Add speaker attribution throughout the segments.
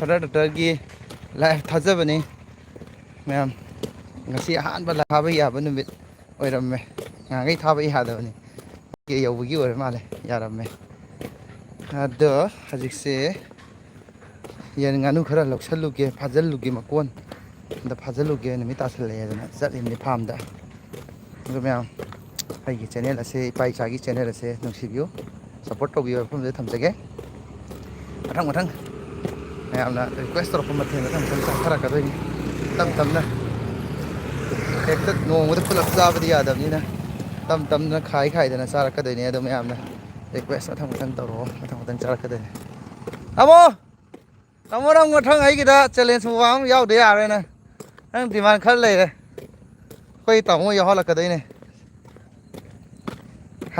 Speaker 1: Father ꯗꯣꯛꯇꯔꯒꯤ life ꯊꯥꯖꯕꯅꯤ ꯃꯌꯥꯝ ngasi ahanba thaba yaba numit oiramme ngai thaba yadabani ke yawgi oir male yaramme ado hajikse yen nganu khara loksalluge phajalluge makon da phajalluge nimi tasalle adana chatlimni farmda ado ma'am aigi channel ase pai chagi channel ase nungsibiu support tobiyo phumde thamjage mathang mathang ma'am na request tor phum mathen mathang mathang khara kadoi tam tamna ekta nongda pulak jabadi yadabnina tam tamna khai khai dana charakadoi ne ado ma'am na request mathang mathang toro mathang mathang charakadoi amo amo ram mathang aigida challenge wang yaude yare na nang demand khar leire koi tamo yaholakadoi ne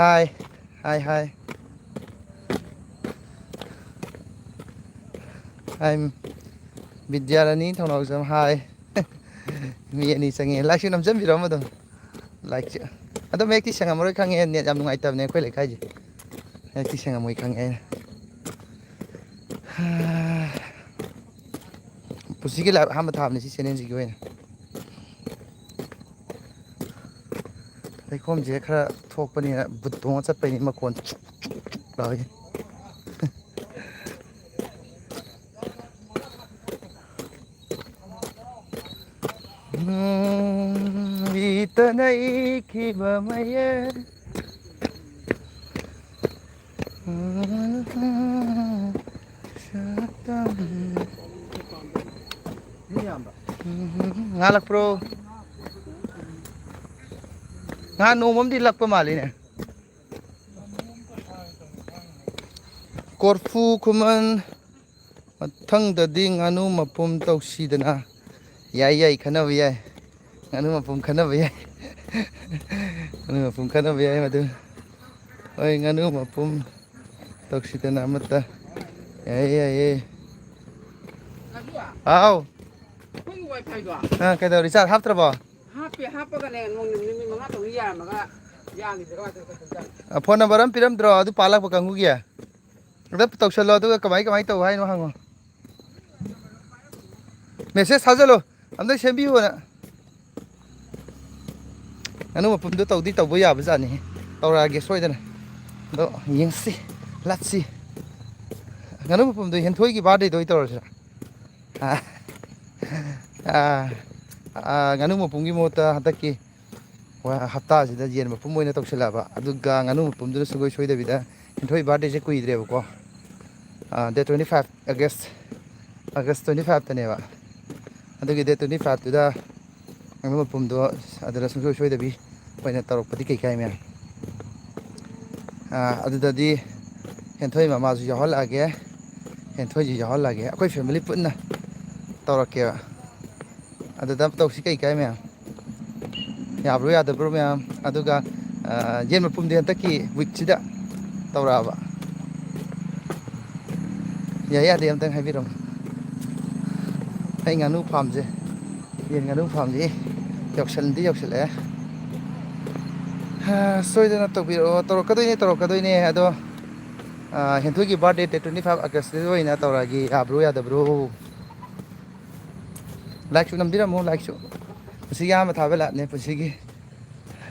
Speaker 1: hi hi hi I'm Vidyarani Thonawjam hi mi ani change like shi namjam biram adom like adom ek ti sanga moroi khange ne jam nungai tabne khoi lekhai ji ek ti sanga moi khange pusi ke la ham thamne si channel ji goina leikhom je khara thokpani butthong chatpai ni makon lai Itanai kibamaya ngalak pro nga nomom di lakpa mali ne korfu kuman mathang da ding anu mapum tausidana yai yai khana yai nganu mapum khana yai nganu mapum khana yai madu oi nganu mapum tausidana amata yai yai au wifi do ha kai da recharge haptrabo hapaga ne nong nimi manga to ya maga yang ni da phone number am piram dro adu palak pa kangu gya da taushalo adu kamai kamai to hai no hango message sajalo amda sembi hona anu mapum do tawdi tawbo ya bajani tawra ge soidana do yengsi latsi nganu mapum do hen thoi gi birthday doi tawra nganu mapum gi mota hataki hafta sida yen mapum moina tawsilaba aduga nganu mapum do sugoi soidabida hen thoi birthday je kuidreba ko day 25 August 25 taneba adugi day 25 tuda nganu mapum do adara sugoi soidabi poina tarokpadi kai kai me adudadi hen thoi mama ju yahol age hen thoi ji yahol age akoi family punna tawrake aduda tawsi kai kai me yabro yadabro me aduga yen mapum de antaki week sida tawraba ya de amtang haibirom ai nganu farm je yen nganu farm ji yoksale soidana tobiro torokadoi ne ado henthoi gi birthday 25 August de oina tawragi yabro yadabro like su namdira mo like su pusi ya ma thabela ne pusi gi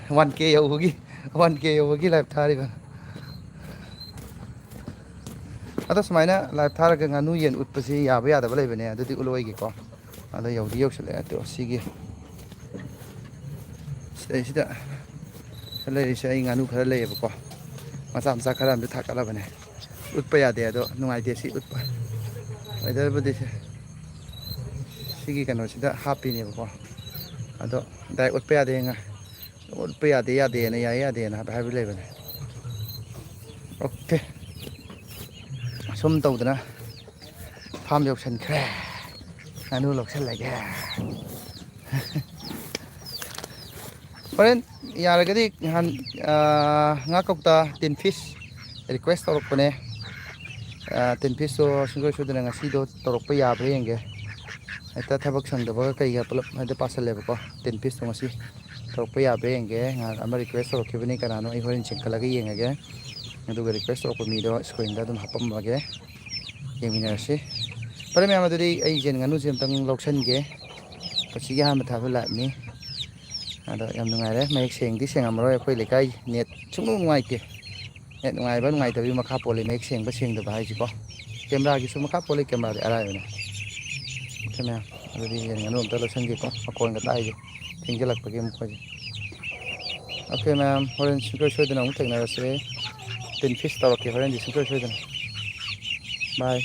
Speaker 1: 1k yogi live thariba ado smaina live tharaga nganu yen utpasi yaba yadaba leibane adudi uloi gi ko ado yodi yoksale to sigi sida lei sai nganu khara leibako macha khara amde thakala bane utpa yade ado nungai de si utpa weather budi sigi kano sida happy ne bako ado dai utpa yade nga utpa yade na yade na haibi leibane okay sum tawdana farm yoksan khre nganu loksan lage Paren yaragadi han ngakokta tin fish request torokpane tin fish so singoi sudana ngasi do torokpa yabre yenge eta thabak sangdaba kai ga pulap hade pasal ko tin fish to ngasi torokpa yabre yenge ama request torokibani kanano I horin chinkalaga yengage aduga request torokpa mi do screen da dum hapam bage yeminarsi ꯐꯔꯦ ꯃꯌꯥꯝ, ꯑꯗꯨꯗꯤ ꯑꯩ ꯌꯦꯟ ꯉꯥꯅꯨꯁꯦ ꯑꯝꯇꯪ ꯂꯧꯁꯟꯒꯦ. ꯄꯨꯟꯁꯤꯒꯤ ꯑꯍꯥꯟꯕ ꯊꯥꯕ ꯂꯥꯏꯞꯅꯤ. ꯑꯗꯣ ꯌꯥꯝ ꯅꯨꯡꯉꯥꯏꯔꯦ. ꯃꯌꯦꯛ ꯁꯦꯡꯗꯤ ꯁꯦꯡꯉꯝꯃꯔꯣꯏ, ꯑꯩꯈꯣꯏ ꯂꯩꯀꯥꯏ ꯅꯦꯠ ꯁꯨꯡꯅꯨꯡ ꯅꯨꯡꯉꯥꯏꯇꯦ. ꯅꯦꯠ ꯅꯨꯡꯉꯥꯏꯕ ꯅꯨꯡꯉꯥꯏꯇꯕꯒꯤ ꯃꯈꯥ ꯄꯣꯜꯂꯤ ꯃꯌꯦꯛ ꯁꯦꯡꯕ ꯁꯦꯡꯗꯕ ꯍꯥꯏꯁꯤꯀꯣ. ꯀꯦꯃꯦꯔꯥꯒꯤꯁꯨ ꯃꯈꯥ ꯄꯣꯜꯂꯤ, ꯀꯦꯃꯦꯔꯥꯗꯤ ꯑꯔꯥꯏꯕꯅꯤ. ꯑꯣꯀꯦ ꯃꯌꯥꯝ, ꯑꯗꯨꯗꯤ ꯌꯦꯟ ꯉꯥꯅꯨ ꯑꯝꯇ ꯂꯧꯁꯟꯒꯦꯀꯣ, ꯃꯈꯣꯟꯒ ꯇꯥꯏꯁꯦ ꯊꯦꯡꯖꯤꯜꯂꯛꯄꯒꯤ ꯃꯈꯣꯏꯁꯦ. ꯑꯣꯀꯦ ꯃꯌꯥꯝ, ꯍꯣꯔꯦꯟ ꯁꯨꯡꯁꯣꯏ ꯁꯣꯏꯗꯅ ꯑꯃꯨꯛ ꯊꯦꯡꯅꯔꯁꯦ. ꯇꯤꯟ ꯐꯤꯁ ꯇꯧꯔꯛꯀꯦ ꯍꯣꯔꯦꯟꯗꯤ ꯁꯨꯡꯁꯣꯏ ꯁꯣꯏꯗꯅ. ꯕꯥꯏ.